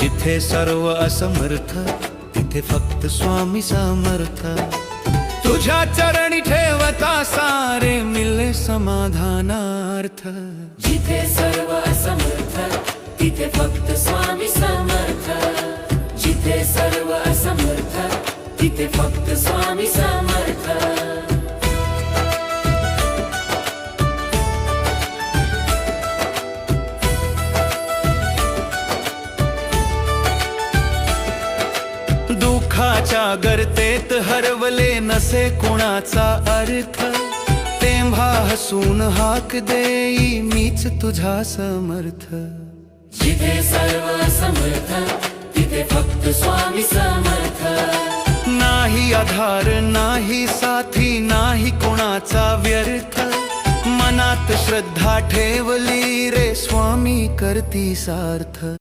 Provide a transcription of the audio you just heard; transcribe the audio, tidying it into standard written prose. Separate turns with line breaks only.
जिथे सर्व असमर्थ तिथे फक्त स्वामी समर्थ। तुझ्या चरणी ठेवता सारे मिले समाधानार्थ।
जिथे सर्व असमर्थ तिथे फक्त स्वामी समर्थ। जिथे सर्व असमर्थ तिथे फक्त स्वामी समर्थ।
दुःखाच्या गर्तेत हरवले नसे कुणाचा अर्थ, तेव्हा हसून हाक देई मीच तुझा समर्थ।
जिथे सर्व समर्थ तिथे फक्त स्वामी समर्थ।
नाही आधार नाही साथी नाही कोणाचा व्यर्थ, मनात श्रद्धा ठेवली रे स्वामी करती सार्थ।